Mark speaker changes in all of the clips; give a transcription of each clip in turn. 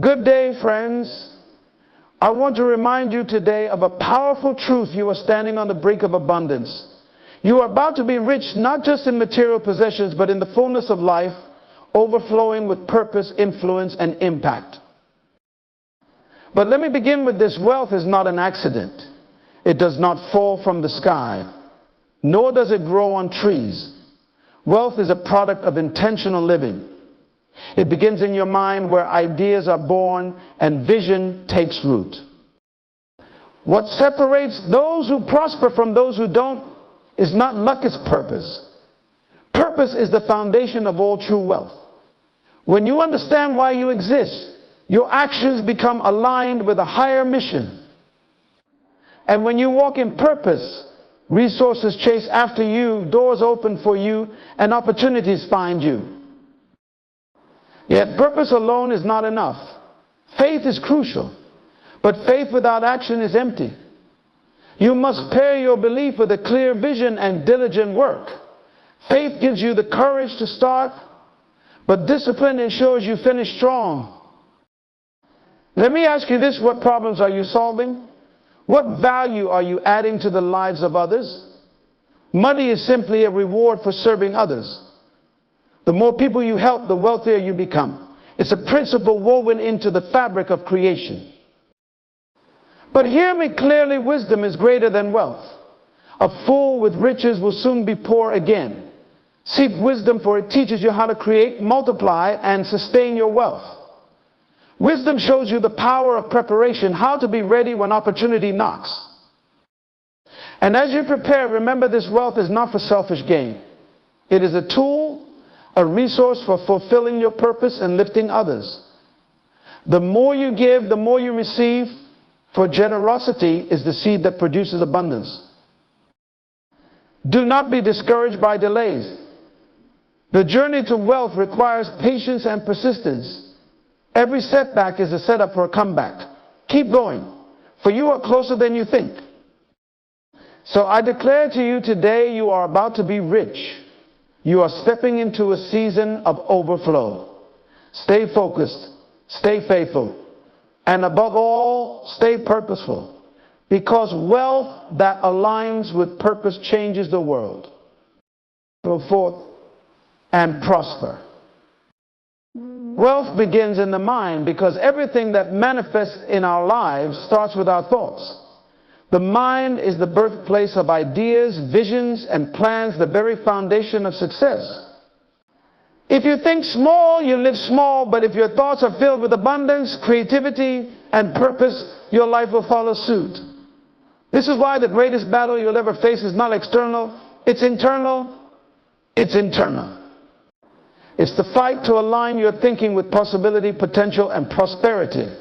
Speaker 1: Good day, friends. I want to remind you today of a powerful truth. You are standing on the brink of abundance. You are about to be rich, not just in material possessions, but in the fullness of life, overflowing with purpose, influence, and impact. But let me begin with this. Wealth is not an accident. It does not fall from the sky, nor does it grow on trees. Wealth is a product of intentional living. It begins in your mind, where ideas are born and vision takes root. What separates those who prosper from those who don't is not luck, it's purpose. Purpose is the foundation of all true wealth. When you understand why you exist, your actions become aligned with a higher mission. And when you walk in purpose, resources chase after you, doors open for you, and opportunities find you. Yet purpose alone is not enough. Faith is crucial, but faith without action is empty. You must pair your belief with a clear vision and diligent work. Faith gives you the courage to start, but discipline ensures you finish strong. Let me ask you this: what problems are you solving? What value are you adding to the lives of others? Money is simply a reward for serving others. The more people you help, the wealthier you become. It's a principle woven into the fabric of creation. But hear me clearly, wisdom is greater than wealth. A fool with riches will soon be poor again. Seek wisdom, for it teaches you how to create, multiply, and sustain your wealth. Wisdom shows you the power of preparation, how to be ready when opportunity knocks. And as you prepare, remember, this wealth is not for selfish gain. It is a tool, a resource for fulfilling your purpose and lifting others. The more you give, the more you receive, for generosity is the seed that produces abundance. Do not be discouraged by delays. The journey to wealth requires patience and persistence. Every setback is a setup for a comeback. Keep going, for you are closer than you think. So I declare to you today, you are about to be rich. You are stepping into a season of overflow. Stay focused, stay faithful, and above all, stay purposeful, because wealth that aligns with purpose changes the world. Go forth and prosper. Wealth begins in the mind, because everything that manifests in our lives starts with our thoughts. The mind is the birthplace of ideas, visions, and plans, the very foundation of success. If you think small, you live small, but if your thoughts are filled with abundance, creativity, and purpose, your life will follow suit. This is why the greatest battle you'll ever face is not external, it's internal. It's internal. It's the fight to align your thinking with possibility, potential, and prosperity.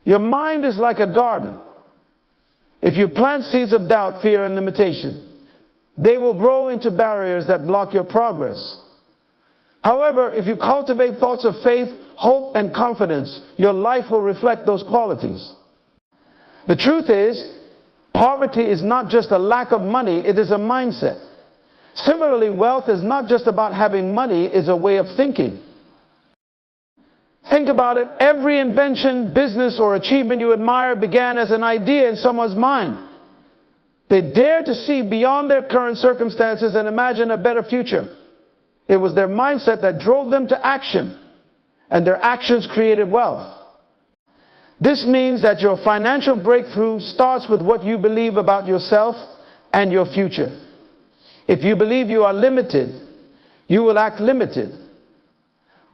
Speaker 1: Your mind is like a garden. If you plant seeds of doubt, fear, and limitation, they will grow into barriers that block your progress. However, if you cultivate thoughts of faith, hope, and confidence, your life will reflect those qualities. The truth is, poverty is not just a lack of money, it is a mindset. Similarly, wealth is not just about having money, it's a way of thinking. Think about it. Every invention, business, or achievement you admire began as an idea in someone's mind. They dared to see beyond their current circumstances and imagine a better future. It was their mindset that drove them to action, and their actions created wealth. This means that your financial breakthrough starts with what you believe about yourself and your future. If you believe you are limited, you will act limited.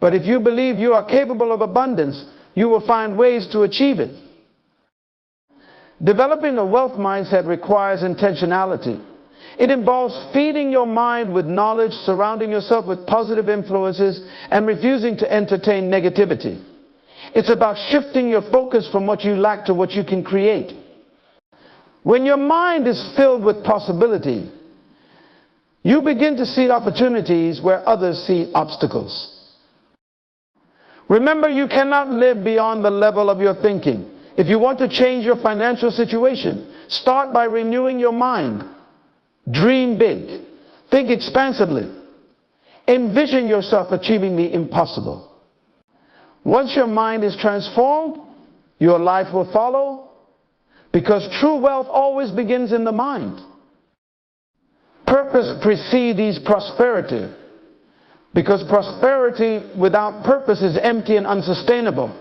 Speaker 1: But if you believe you are capable of abundance, you will find ways to achieve it. Developing a wealth mindset requires intentionality. It involves feeding your mind with knowledge, surrounding yourself with positive influences, and refusing to entertain negativity. It's about shifting your focus from what you lack to what you can create. When your mind is filled with possibility, you begin to see opportunities where others see obstacles. Remember, you cannot live beyond the level of your thinking. If you want to change your financial situation, start by renewing your mind. Dream big. Think expansively. Envision yourself achieving the impossible. Once your mind is transformed, your life will follow, because true wealth always begins in the mind. Purpose precedes prosperity, because prosperity without purpose is empty and unsustainable.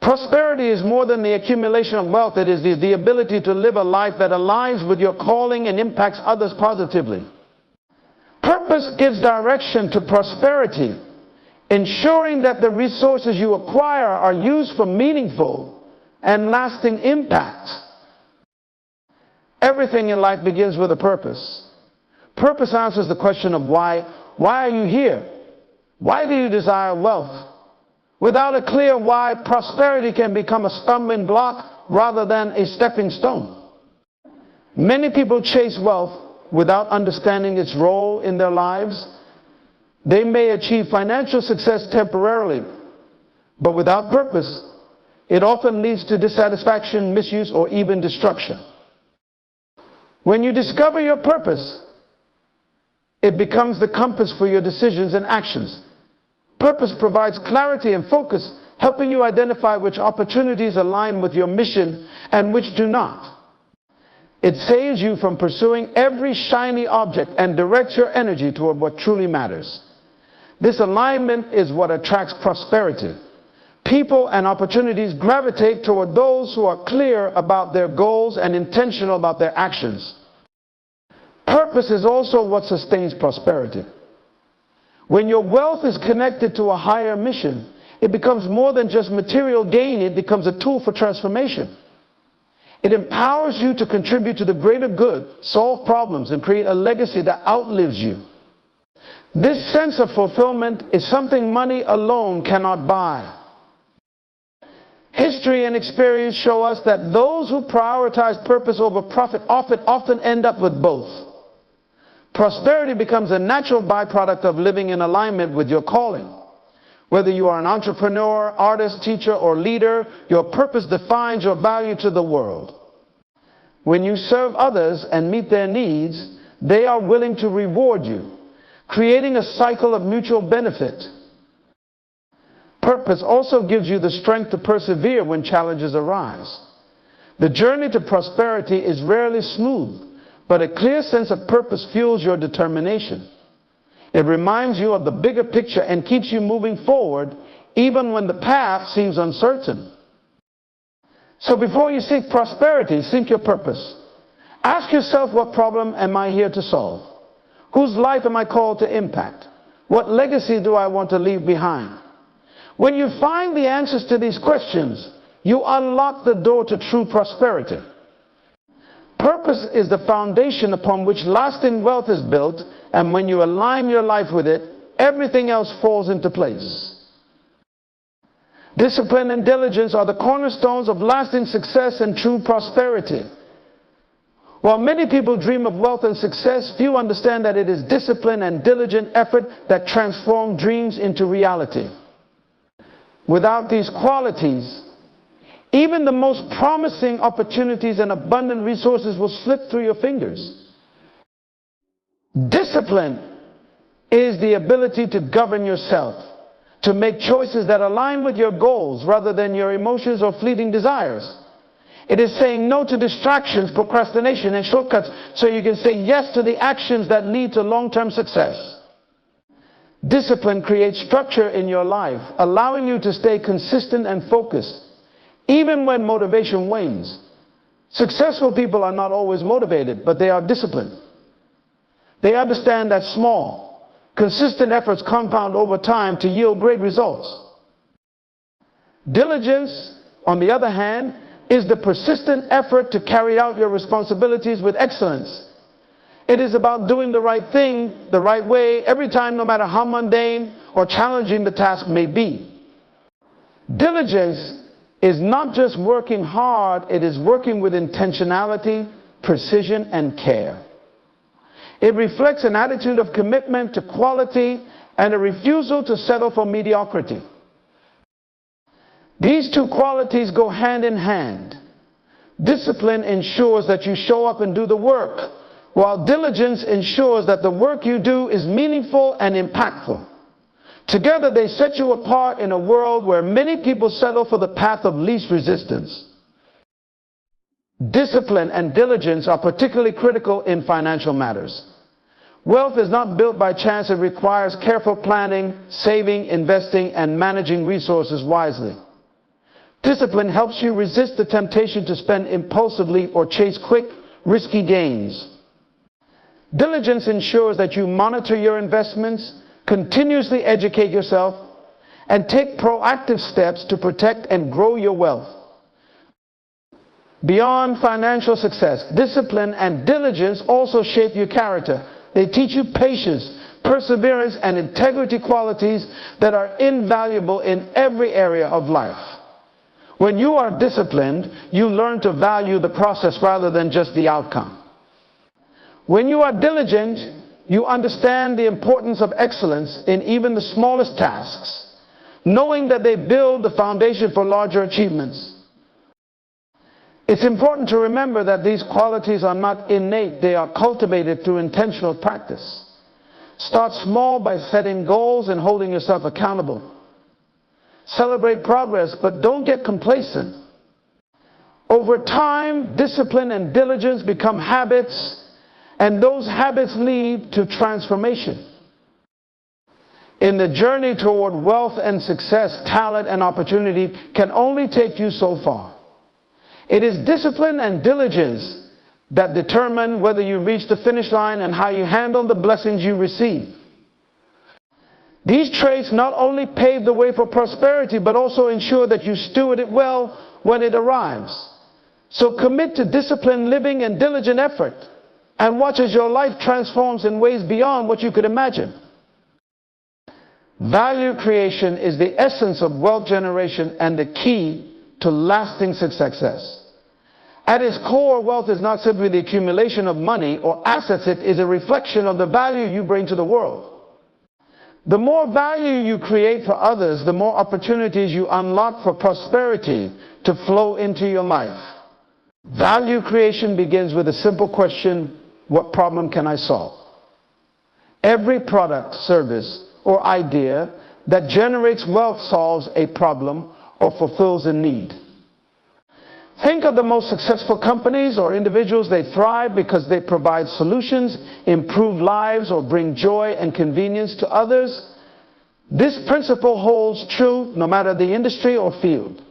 Speaker 1: Prosperity is more than the accumulation of wealth. It is the ability to live a life that aligns with your calling and impacts others positively. Purpose gives direction to prosperity, ensuring that the resources you acquire are used for meaningful and lasting impact. Everything in life begins with a purpose. Purpose answers the question of why. Why are you here? Why do you desire wealth? Without a clear why, prosperity can become a stumbling block rather than a stepping stone. Many people chase wealth without understanding its role in their lives. They may achieve financial success temporarily, but without purpose, it often leads to dissatisfaction, misuse, or even destruction. When you discover your purpose, it becomes the compass for your decisions and actions. Purpose provides clarity and focus, helping you identify which opportunities align with your mission and which do not. It saves you from pursuing every shiny object and directs your energy toward what truly matters. This alignment is what attracts prosperity. People and opportunities gravitate toward those who are clear about their goals and intentional about their actions. Purpose is also what sustains prosperity. When your wealth is connected to a higher mission, it becomes more than just material gain. It becomes a tool for transformation. It empowers you to contribute to the greater good, solve problems, and create a legacy that outlives you. This sense of fulfillment is something money alone cannot buy. History and experience show us that those who prioritize purpose over profit often end up with both. Prosperity becomes a natural byproduct of living in alignment with your calling. Whether you are an entrepreneur, artist, teacher, or leader, your purpose defines your value to the world. When you serve others and meet their needs, they are willing to reward you, creating a cycle of mutual benefit. Purpose also gives you the strength to persevere when challenges arise. The journey to prosperity is rarely smooth, but a clear sense of purpose fuels your determination. It reminds you of the bigger picture and keeps you moving forward even when the path seems uncertain. So before you seek prosperity, seek your purpose. Ask yourself, what problem am I here to solve? Whose life am I called to impact? What legacy do I want to leave behind? When you find the answers to these questions, you unlock the door to true prosperity. Purpose is the foundation upon which lasting wealth is built, and when you align your life with it, everything else falls into place. Discipline and diligence are the cornerstones of lasting success and true prosperity. While many people dream of wealth and success, few understand that it is discipline and diligent effort that transform dreams into reality. Without these qualities, even the most promising opportunities and abundant resources will slip through your fingers. Discipline is the ability to govern yourself, to make choices that align with your goals rather than your emotions or fleeting desires. It is saying no to distractions, procrastination, and shortcuts so you can say yes to the actions that lead to long-term success. Discipline creates structure in your life, allowing you to stay consistent and focused, even when motivation wanes. Successful people are not always motivated, but they are disciplined. They understand that small, consistent efforts compound over time to yield great results. Diligence, on the other hand, is the persistent effort to carry out your responsibilities with excellence. It is about doing the right thing, the right way, every time, no matter how mundane or challenging the task may be. Diligence is not just working hard, it is working with intentionality, precision, and care. It reflects an attitude of commitment to quality and a refusal to settle for mediocrity. These two qualities go hand in hand. Discipline ensures that you show up and do the work, while diligence ensures that the work you do is meaningful and impactful. Together they set you apart in a world where many people settle for the path of least resistance. Discipline and diligence are particularly critical in financial matters. Wealth is not built by chance. It requires careful planning, saving, investing, and managing resources wisely. Discipline helps you resist the temptation to spend impulsively or chase quick, risky gains. Diligence ensures that you monitor your investments, continuously educate yourself, and take proactive steps to protect and grow your wealth. Beyond financial success, discipline and diligence also shape your character. They teach you patience, perseverance, and integrity, qualities that are invaluable in every area of life. When you are disciplined, you learn to value the process rather than just the outcome. When you are diligent, you understand the importance of excellence in even the smallest tasks, knowing that they build the foundation for larger achievements. It's important to remember that these qualities are not innate. They are cultivated through intentional practice. Start small by setting goals and holding yourself accountable. Celebrate progress, but don't get complacent. Over time, discipline and diligence become habits, and those habits lead to transformation. In the journey toward wealth and success, talent and opportunity can only take you so far. It is discipline and diligence that determine whether you reach the finish line and how you handle the blessings you receive. These traits not only pave the way for prosperity, but also ensure that you steward it well when it arrives. So commit to disciplined living and diligent effort, and watch as your life transforms in ways beyond what you could imagine. Value creation is the essence of wealth generation and the key to lasting success. At its core, wealth is not simply the accumulation of money or assets. It is a reflection of the value you bring to the world. The more value you create for others, the more opportunities you unlock for prosperity to flow into your life. Value creation begins with a simple question: what problem can I solve? Every product, service, or idea that generates wealth solves a problem or fulfills a need. Think of the most successful companies or individuals. They thrive because they provide solutions, improve lives, or bring joy and convenience to others. This principle holds true no matter the industry or field.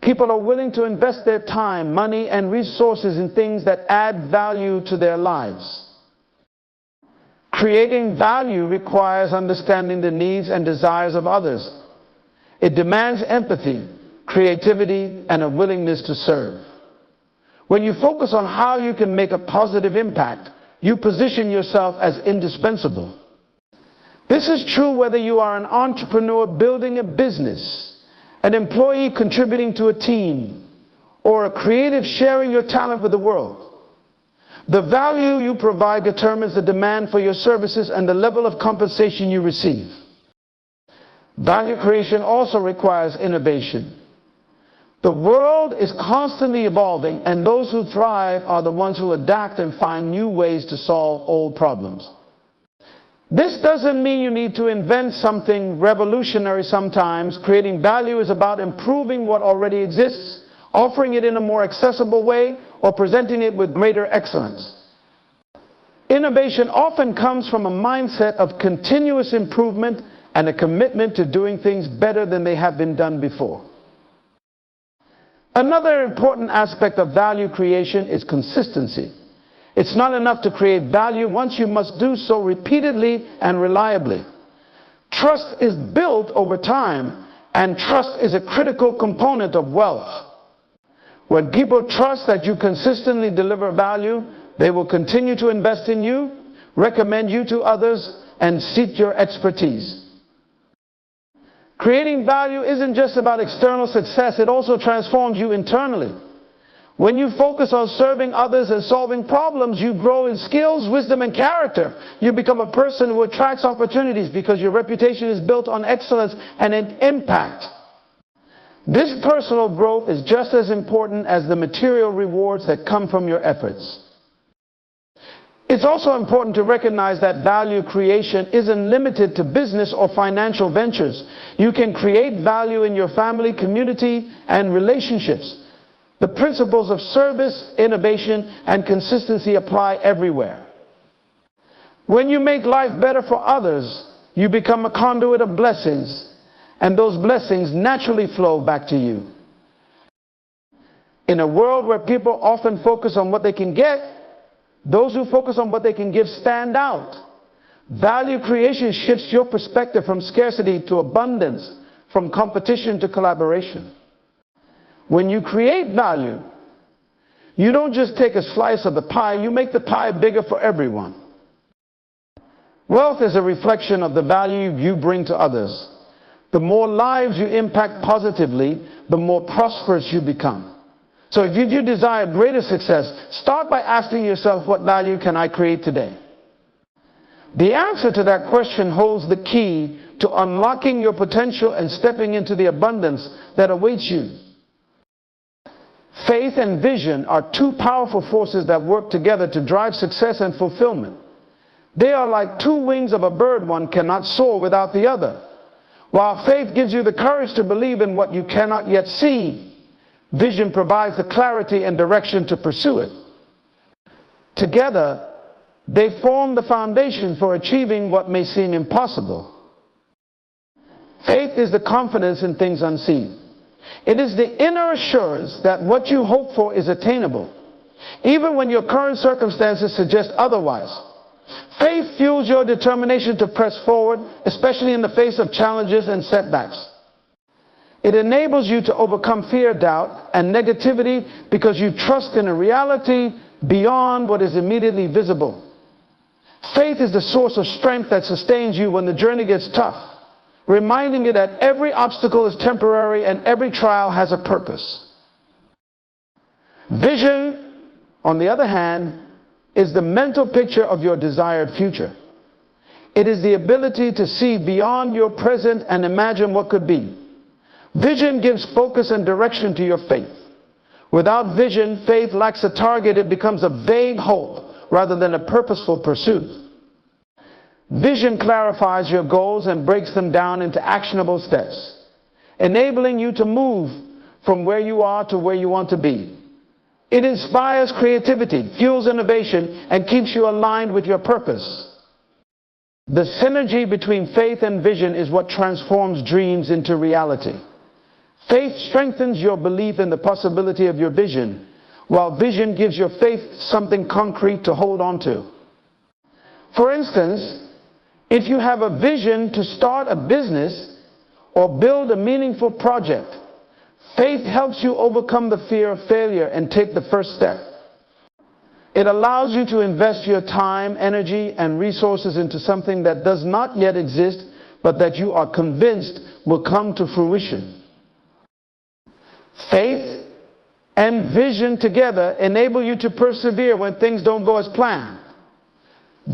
Speaker 1: People are willing to invest their time, money, and resources in things that add value to their lives. Creating value requires understanding the needs and desires of others. It demands empathy, creativity, and a willingness to serve. When you focus on how you can make a positive impact, you position yourself as indispensable. This is true whether you are an entrepreneur building a business, an employee contributing to a team, or a creative sharing your talent with the world. The value you provide determines the demand for your services and the level of compensation you receive. Value creation also requires innovation. The world is constantly evolving, and those who thrive are the ones who adapt and find new ways to solve old problems. This doesn't mean you need to invent something revolutionary sometimes. Creating value is about improving what already exists, offering it in a more accessible way, or presenting it with greater excellence. Innovation often comes from a mindset of continuous improvement and a commitment to doing things better than they have been done before. Another important aspect of value creation is consistency. It's not enough to create value once. You must do so repeatedly and reliably. Trust is built over time, and trust is a critical component of wealth. When people trust that you consistently deliver value, they will continue to invest in you, recommend you to others, and seek your expertise. Creating value isn't just about external success. It also transforms you internally. When you focus on serving others and solving problems, you grow in skills, wisdom, and character. You become a person who attracts opportunities because your reputation is built on excellence and an impact. This personal growth is just as important as the material rewards that come from your efforts. It's also important to recognize that value creation isn't limited to business or financial ventures. You can create value in your family, community, and relationships. The principles of service, innovation, and consistency apply everywhere. When you make life better for others, you become a conduit of blessings, and those blessings naturally flow back to you. In a world where people often focus on what they can get, those who focus on what they can give stand out. Value creation shifts your perspective from scarcity to abundance, from competition to collaboration. When you create value, you don't just take a slice of the pie, you make the pie bigger for everyone. Wealth is a reflection of the value you bring to others. The more lives you impact positively, the more prosperous you become. So if you desire greater success, start by asking yourself, what value can I create today? The answer to that question holds the key to unlocking your potential and stepping into the abundance that awaits you. Faith and vision are two powerful forces that work together to drive success and fulfillment. They are like two wings of a bird. One cannot soar without the other. While faith gives you the courage to believe in what you cannot yet see, vision provides the clarity and direction to pursue it. Together, they form the foundation for achieving what may seem impossible. Faith is the confidence in things unseen. It is the inner assurance that what you hope for is attainable, even when your current circumstances suggest otherwise. Faith fuels your determination to press forward, especially in the face of challenges and setbacks. It enables you to overcome fear, doubt, and negativity because you trust in a reality beyond what is immediately visible. Faith is the source of strength that sustains you when the journey gets tough, reminding you that every obstacle is temporary and every trial has a purpose. Vision, on the other hand, is the mental picture of your desired future. It is the ability to see beyond your present and imagine what could be. Vision gives focus and direction to your faith. Without vision, faith lacks a target. It becomes a vague hope rather than a purposeful pursuit. Vision clarifies your goals and breaks them down into actionable steps, enabling you to move from where you are to where you want to be. It inspires creativity, fuels innovation, and keeps you aligned with your purpose. The synergy between faith and vision is what transforms dreams into reality. Faith strengthens your belief in the possibility of your vision, while vision gives your faith something concrete to hold on to. For instance, if you have a vision to start a business or build a meaningful project, faith helps you overcome the fear of failure and take the first step. It allows you to invest your time, energy, and resources into something that does not yet exist, but that you are convinced will come to fruition. Faith and vision together enable you to persevere when things don't go as planned.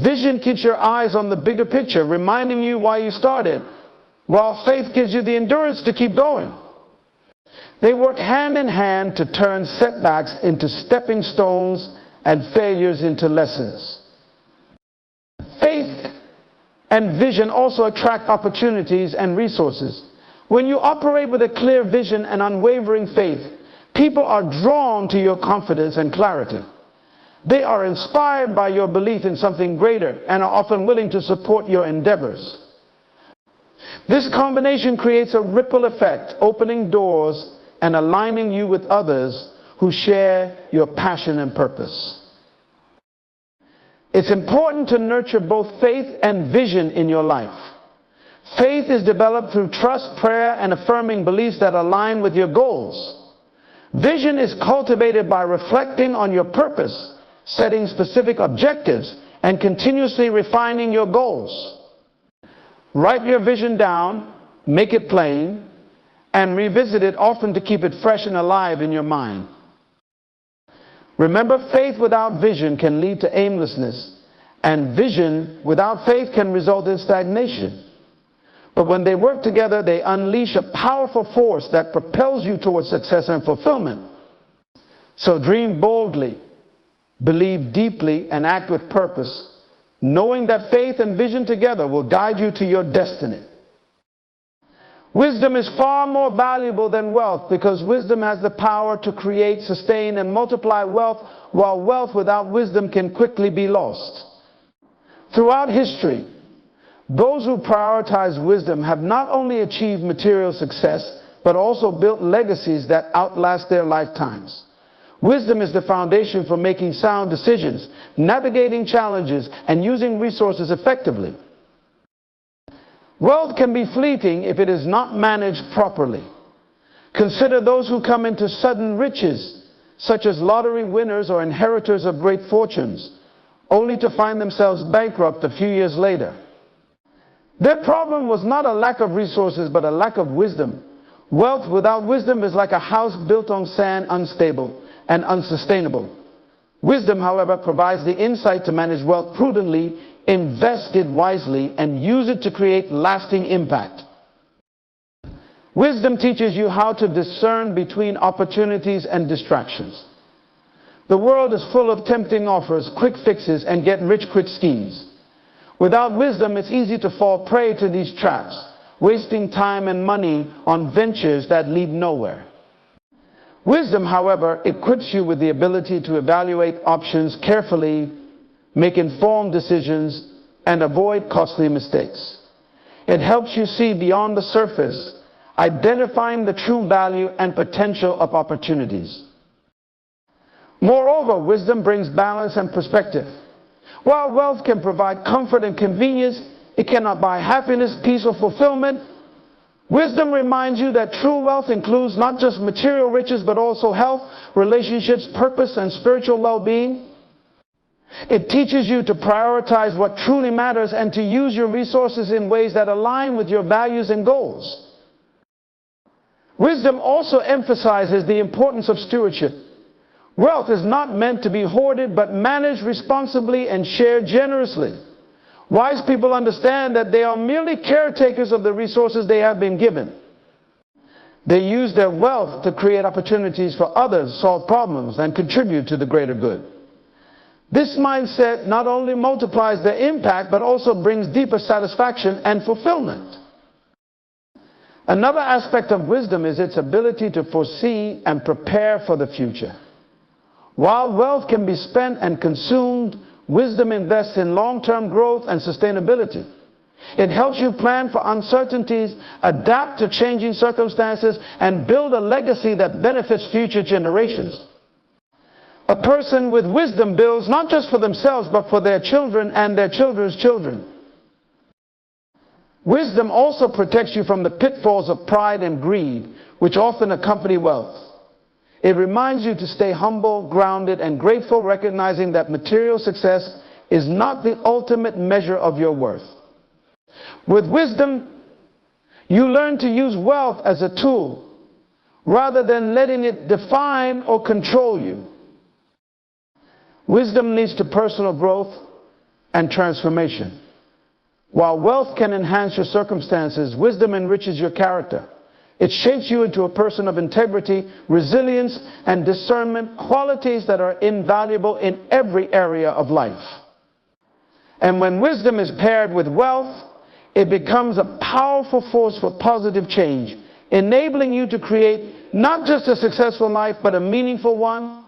Speaker 1: Vision keeps your eyes on the bigger picture, reminding you why you started, while faith gives you the endurance to keep going. They work hand in hand to turn setbacks into stepping stones and failures into lessons. Faith and vision also attract opportunities and resources. When you operate with a clear vision and unwavering faith, people are drawn to your confidence and clarity. They are inspired by your belief in something greater and are often willing to support your endeavors. This combination creates a ripple effect, opening doors and aligning you with others who share your passion and purpose. It's important to nurture both faith and vision in your life. Faith is developed through trust, prayer, and affirming beliefs that align with your goals. Vision is cultivated by reflecting on your purpose, setting specific objectives, and continuously refining your goals. Write your vision down, make it plain, and revisit it often to keep it fresh and alive in your mind. Remember, faith without vision can lead to aimlessness, and vision without faith can result in stagnation. But when they work together, they unleash a powerful force that propels you towards success and fulfillment. So dream boldly, believe deeply, and act with purpose, knowing that faith and vision together will guide you to your destiny. Wisdom is far more valuable than wealth because wisdom has the power to create, sustain, and multiply wealth, while wealth without wisdom can quickly be lost. Throughout history, those who prioritize wisdom have not only achieved material success, but also built legacies that outlast their lifetimes. Wisdom is the foundation for making sound decisions, navigating challenges, and using resources effectively. Wealth can be fleeting if it is not managed properly. Consider those who come into sudden riches, such as lottery winners or inheritors of great fortunes, only to find themselves bankrupt a few years later. Their problem was not a lack of resources, but a lack of wisdom. Wealth without wisdom is like a house built on sand, unstable and unsustainable. Wisdom, however, provides the insight to manage wealth prudently, invest it wisely, and use it to create lasting impact. Wisdom teaches you how to discern between opportunities and distractions. The world is full of tempting offers, quick fixes, and get-rich-quick schemes. Without wisdom, it's easy to fall prey to these traps, wasting time and money on ventures that lead nowhere. Wisdom, however, equips you with the ability to evaluate options carefully, make informed decisions, and avoid costly mistakes. It helps you see beyond the surface, identifying the true value and potential of opportunities. Moreover, wisdom brings balance and perspective. While wealth can provide comfort and convenience, it cannot buy happiness, peace, or fulfillment. Wisdom reminds you that true wealth includes not just material riches, but also health, relationships, purpose, and spiritual well-being. It teaches you to prioritize what truly matters and to use your resources in ways that align with your values and goals. Wisdom also emphasizes the importance of stewardship. Wealth is not meant to be hoarded, but managed responsibly and shared generously. Wise people understand that they are merely caretakers of the resources they have been given. They use their wealth to create opportunities for others, solve problems, and contribute to the greater good. This mindset not only multiplies their impact, but also brings deeper satisfaction and fulfillment. Another aspect of wisdom is its ability to foresee and prepare for the future. While wealth can be spent and consumed, wisdom invests in long-term growth and sustainability. It helps you plan for uncertainties, adapt to changing circumstances, and build a legacy that benefits future generations. A person with wisdom builds not just for themselves, but for their children and their children's children. Wisdom also protects you from the pitfalls of pride and greed, which often accompany wealth. It reminds you to stay humble, grounded, and grateful, recognizing that material success is not the ultimate measure of your worth. With wisdom, you learn to use wealth as a tool, rather than letting it define or control you. Wisdom leads to personal growth and transformation. While wealth can enhance your circumstances, wisdom enriches your character. It shapes you into a person of integrity, resilience, and discernment, qualities that are invaluable in every area of life. And when wisdom is paired with wealth, it becomes a powerful force for positive change, enabling you to create not just a successful life, but a meaningful one.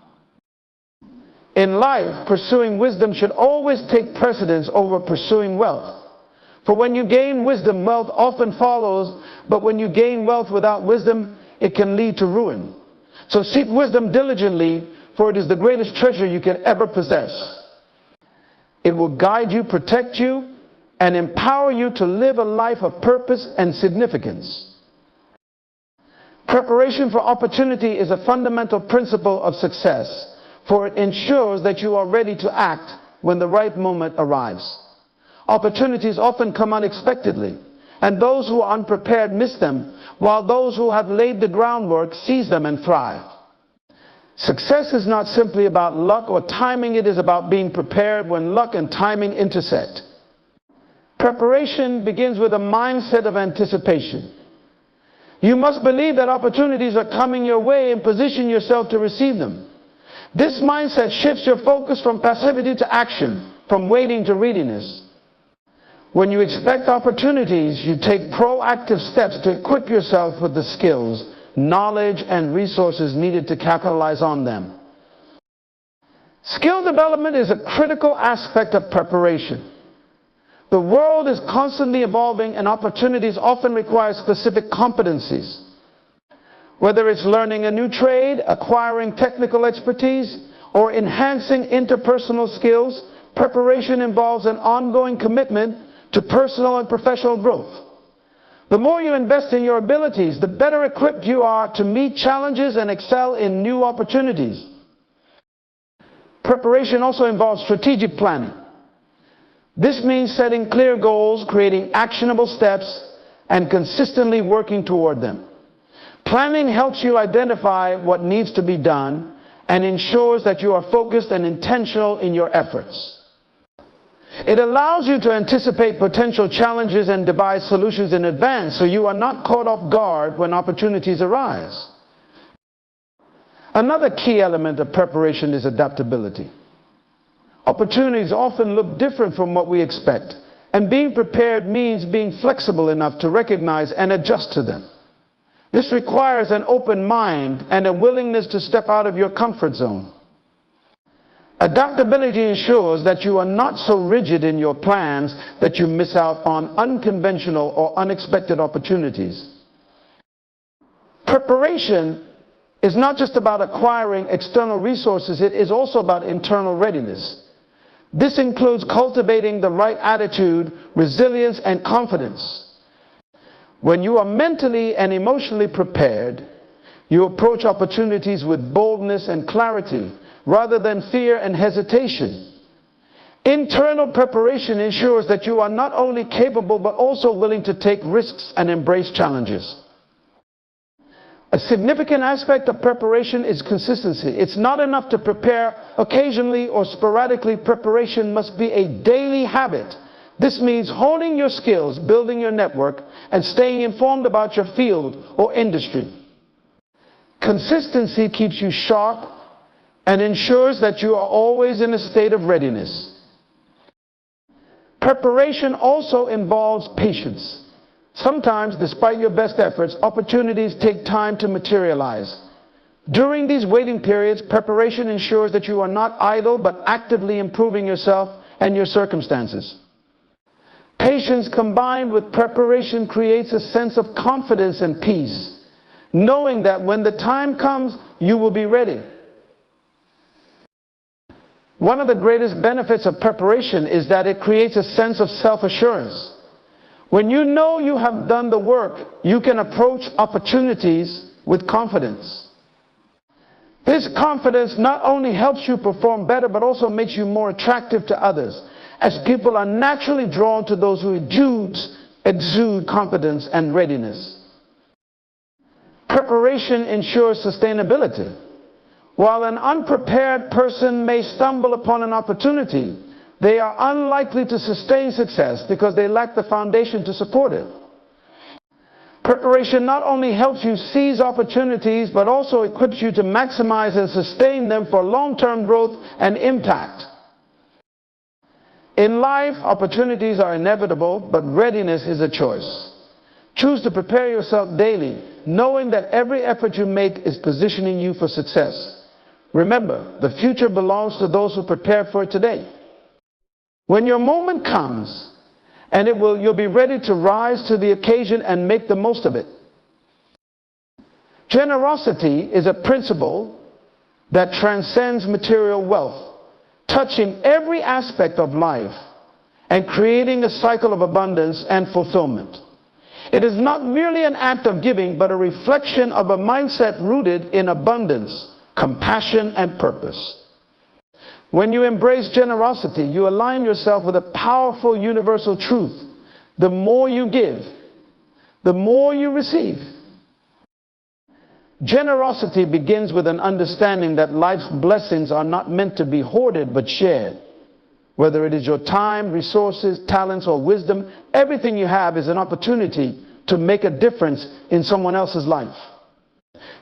Speaker 1: In life, pursuing wisdom should always take precedence over pursuing wealth. For when you gain wisdom, wealth often follows, but when you gain wealth without wisdom, it can lead to ruin. So seek wisdom diligently, for it is the greatest treasure you can ever possess. It will guide you, protect you, and empower you to live a life of purpose and significance. Preparation for opportunity is a fundamental principle of success, for it ensures that you are ready to act when the right moment arrives. Opportunities often come unexpectedly, and those who are unprepared miss them, while those who have laid the groundwork seize them and thrive. Success is not simply about luck or timing, it is about being prepared when luck and timing intersect. Preparation begins with a mindset of anticipation. You must believe that opportunities are coming your way and position yourself to receive them. This mindset shifts your focus from passivity to action, from waiting to readiness. When you expect opportunities, you take proactive steps to equip yourself with the skills, knowledge, and resources needed to capitalize on them. Skill development is a critical aspect of preparation. The world is constantly evolving, and opportunities often require specific competencies. Whether it's learning a new trade, acquiring technical expertise, or enhancing interpersonal skills, preparation involves an ongoing commitment to personal and professional growth. The more you invest in your abilities, the better equipped you are to meet challenges and excel in new opportunities. Preparation also involves strategic planning. This means setting clear goals, creating actionable steps, and consistently working toward them. Planning helps you identify what needs to be done and ensures that you are focused and intentional in your efforts. It allows you to anticipate potential challenges and devise solutions in advance, so you are not caught off guard when opportunities arise. Another key element of preparation is adaptability. Opportunities often look different from what we expect, and being prepared means being flexible enough to recognize and adjust to them. This requires an open mind and a willingness to step out of your comfort zone. Adaptability ensures that you are not so rigid in your plans that you miss out on unconventional or unexpected opportunities. Preparation is not just about acquiring external resources, it is also about internal readiness. This includes cultivating the right attitude, resilience, and confidence. When you are mentally and emotionally prepared, you approach opportunities with boldness and clarity rather than fear and hesitation. Internal preparation ensures that you are not only capable but also willing to take risks and embrace challenges. A significant aspect of preparation is consistency. It's not enough to prepare occasionally or sporadically. Preparation must be a daily habit. This means honing your skills, building your network, and staying informed about your field or industry. Consistency keeps you sharp and ensures that you are always in a state of readiness. Preparation also involves patience. Sometimes, despite your best efforts, opportunities take time to materialize. During these waiting periods, preparation ensures that you are not idle but actively improving yourself and your circumstances. Patience combined with preparation creates a sense of confidence and peace, knowing that when the time comes, you will be ready. One of the greatest benefits of preparation is that it creates a sense of self-assurance. When you know you have done the work, you can approach opportunities with confidence. This confidence not only helps you perform better, but also makes you more attractive to others, as people are naturally drawn to those who exude confidence and readiness. Preparation ensures sustainability. While an unprepared person may stumble upon an opportunity, they are unlikely to sustain success because they lack the foundation to support it. Preparation not only helps you seize opportunities, but also equips you to maximize and sustain them for long-term growth and impact. In life, opportunities are inevitable, but readiness is a choice. Choose to prepare yourself daily, knowing that every effort you make is positioning you for success. Remember, the future belongs to those who prepare for it today. When your moment comes, and you'll be ready to rise to the occasion and make the most of it. Generosity is a principle that transcends material wealth, touching every aspect of life and creating a cycle of abundance and fulfillment. It is not merely an act of giving, but a reflection of a mindset rooted in abundance, compassion, and purpose. When you embrace generosity, you align yourself with a powerful universal truth. The more you give, the more you receive. Generosity begins with an understanding that life's blessings are not meant to be hoarded but shared. Whether it is your time, resources, talents, or wisdom, everything you have is an opportunity to make a difference in someone else's life.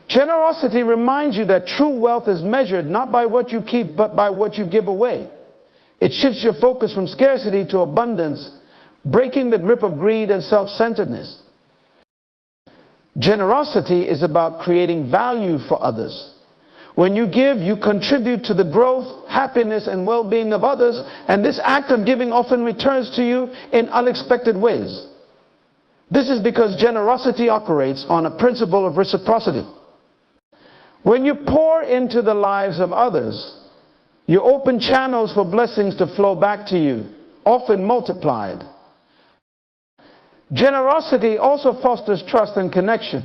Speaker 1: Generosity reminds you that true wealth is measured not by what you keep, but by what you give away. It shifts your focus from scarcity to abundance, breaking the grip of greed and self-centeredness. Generosity is about creating value for others. When you give, you contribute to the growth, happiness, and well-being of others, and this act of giving often returns to you in unexpected ways. This is because generosity operates on a principle of reciprocity. When you pour into the lives of others, you open channels for blessings to flow back to you, often multiplied. Generosity also fosters trust and connection.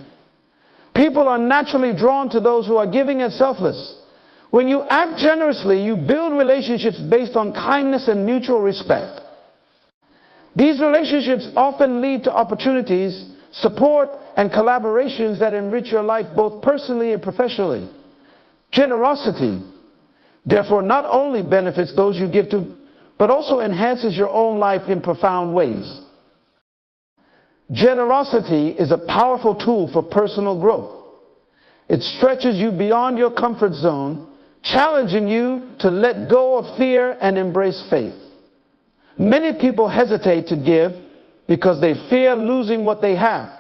Speaker 1: People are naturally drawn to those who are giving and selfless. When you act generously, you build relationships based on kindness and mutual respect. These relationships often lead to opportunities, support, and collaborations that enrich your life both personally and professionally. Generosity, therefore, not only benefits those you give to, but also enhances your own life in profound ways. Generosity is a powerful tool for personal growth. It stretches you beyond your comfort zone, challenging you to let go of fear and embrace faith. Many people hesitate to give because they fear losing what they have.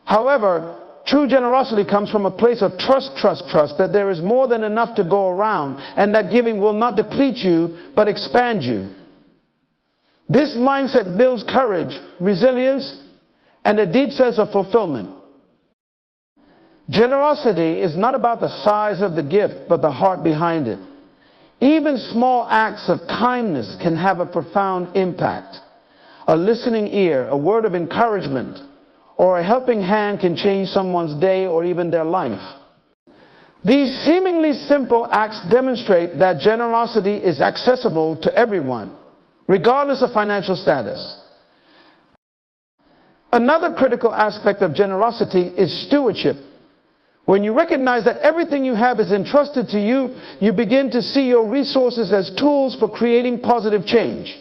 Speaker 1: However, true generosity comes from a place of trust that there is more than enough to go around, and that giving will not deplete you, but expand you. This mindset builds courage, resilience, and a deep sense of fulfillment. Generosity is not about the size of the gift, but the heart behind it. Even small acts of kindness can have a profound impact. A listening ear, a word of encouragement, or a helping hand can change someone's day or even their life. These seemingly simple acts demonstrate that generosity is accessible to everyone, regardless of financial status. Another critical aspect of generosity is stewardship. When you recognize that everything you have is entrusted to you, you begin to see your resources as tools for creating positive change.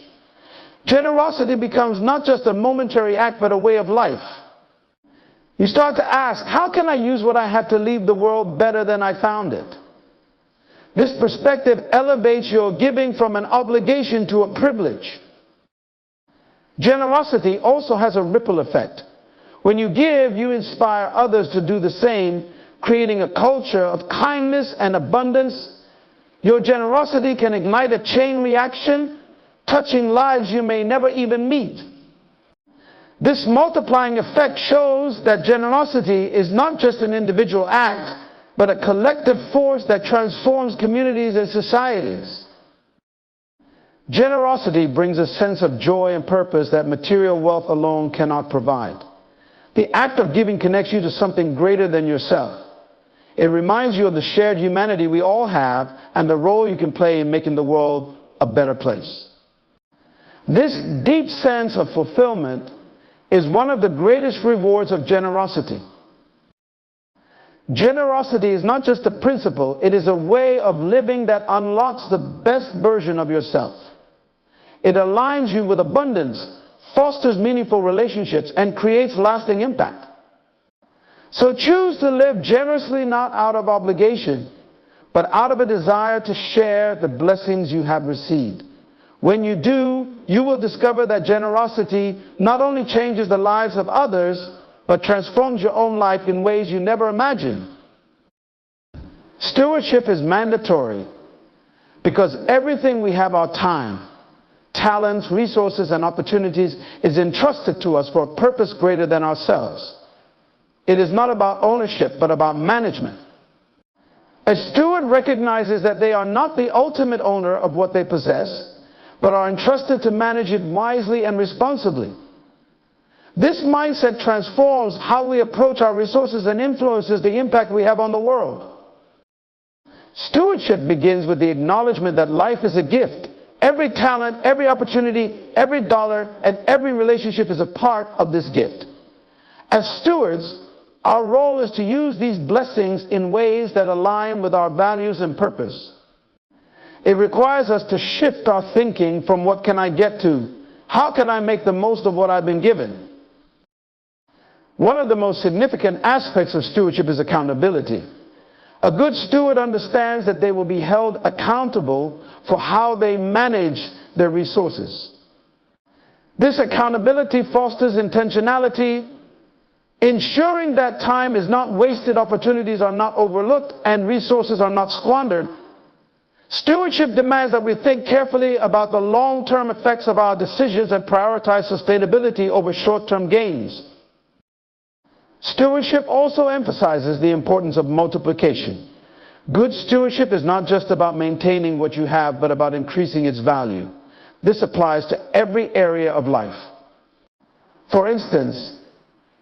Speaker 1: Generosity becomes not just a momentary act, but a way of life. You start to ask, how can I use what I have to leave the world better than I found it? This perspective elevates your giving from an obligation to a privilege. Generosity also has a ripple effect. When you give, you inspire others to do the same, creating a culture of kindness and abundance. Your generosity can ignite a chain reaction, touching lives you may never even meet. This multiplying effect shows that generosity is not just an individual act, but a collective force that transforms communities and societies. Generosity brings a sense of joy and purpose that material wealth alone cannot provide. The act of giving connects you to something greater than yourself. It reminds you of the shared humanity we all have and the role you can play in making the world a better place. This deep sense of fulfillment is one of the greatest rewards of generosity. Generosity is not just a principle, it is a way of living that unlocks the best version of yourself. It aligns you with abundance, fosters meaningful relationships, and creates lasting impact. So choose to live generously, not out of obligation, but out of a desire to share the blessings you have received. When you do, you will discover that generosity not only changes the lives of others, but transforms your own life in ways you never imagined. Stewardship is mandatory because everything we have, our time, talents, resources, and opportunities, is entrusted to us for a purpose greater than ourselves. It is not about ownership, but about management. A steward recognizes that they are not the ultimate owner of what they possess, but are entrusted to manage it wisely and responsibly. This mindset transforms how we approach our resources and influences the impact we have on the world. Stewardship begins with the acknowledgement that life is a gift. Every talent, every opportunity, every dollar, and every relationship is a part of this gift. As stewards, our role is to use these blessings in ways that align with our values and purpose. It requires us to shift our thinking from what can I get to, how can I make the most of what I've been given? One of the most significant aspects of stewardship is accountability. A good steward understands that they will be held accountable for how they manage their resources. This accountability fosters intentionality, ensuring that time is not wasted, opportunities are not overlooked, and resources are not squandered. Stewardship demands that we think carefully about the long-term effects of our decisions and prioritize sustainability over short-term gains. Stewardship also emphasizes the importance of multiplication. Good stewardship is not just about maintaining what you have, but about increasing its value. This applies to every area of life. For instance,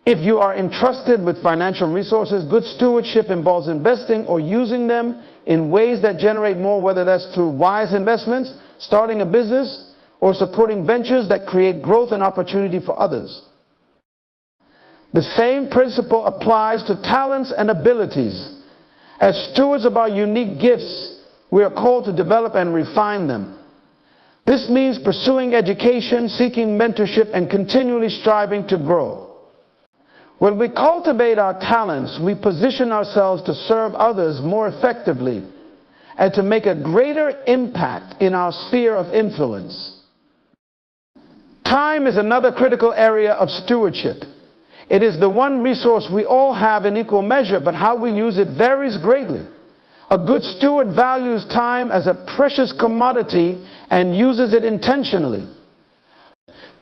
Speaker 1: if you are entrusted with financial resources, good stewardship involves investing or using them in ways that generate more, whether that's through wise investments, starting a business, or supporting ventures that create growth and opportunity for others. The same principle applies to talents and abilities. As stewards of our unique gifts, we are called to develop and refine them. This means pursuing education, seeking mentorship, and continually striving to grow. When we cultivate our talents, we position ourselves to serve others more effectively and to make a greater impact in our sphere of influence. Time is another critical area of stewardship. It is the one resource we all have in equal measure, but how we use it varies greatly. A good steward values time as a precious commodity and uses it intentionally.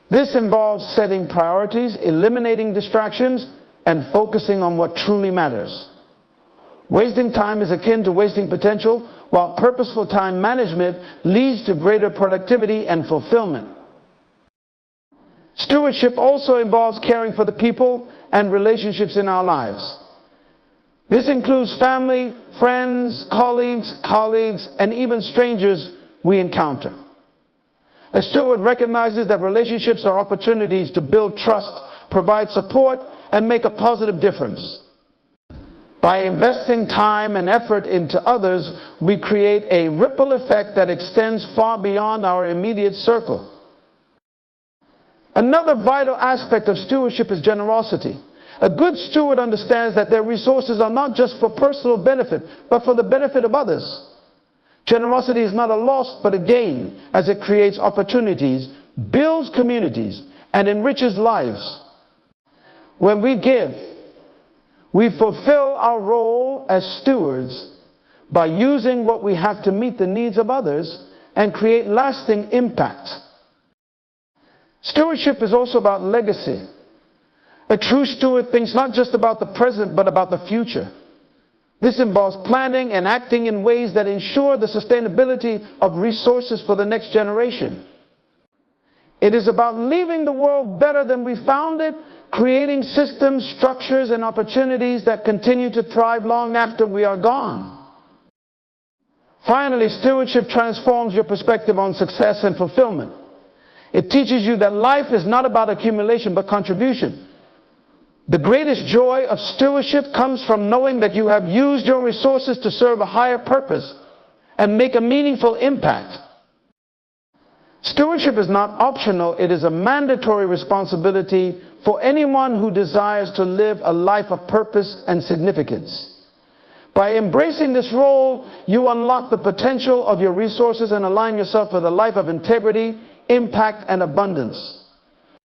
Speaker 1: This involves setting priorities, eliminating distractions, and focusing on what truly matters. Wasting time is akin to wasting potential, while purposeful time management leads to greater productivity and fulfillment. Stewardship also involves caring for the people and relationships in our lives. This includes family, friends, colleagues, and even strangers we encounter. A steward recognizes that relationships are opportunities to build trust, provide support, and make a positive difference. By investing time and effort into others, we create a ripple effect that extends far beyond our immediate circle. Another vital aspect of stewardship is generosity. A good steward understands that their resources are not just for personal benefit, but for the benefit of others. Generosity is not a loss, but a gain, as it creates opportunities, builds communities, and enriches lives. When we give, we fulfill our role as stewards by using what we have to meet the needs of others and create lasting impact. Stewardship is also about legacy. A true steward thinks not just about the present, but about the future. This involves planning and acting in ways that ensure the sustainability of resources for the next generation. It is about leaving the world better than we found it, creating systems, structures, and opportunities that continue to thrive long after we are gone. Finally, stewardship transforms your perspective on success and fulfillment. It teaches you that life is not about accumulation, but contribution. The greatest joy of stewardship comes from knowing that you have used your resources to serve a higher purpose and make a meaningful impact. Stewardship is not optional, it is a mandatory responsibility for anyone who desires to live a life of purpose and significance. By embracing this role, you unlock the potential of your resources and align yourself with a life of integrity, impact, and abundance.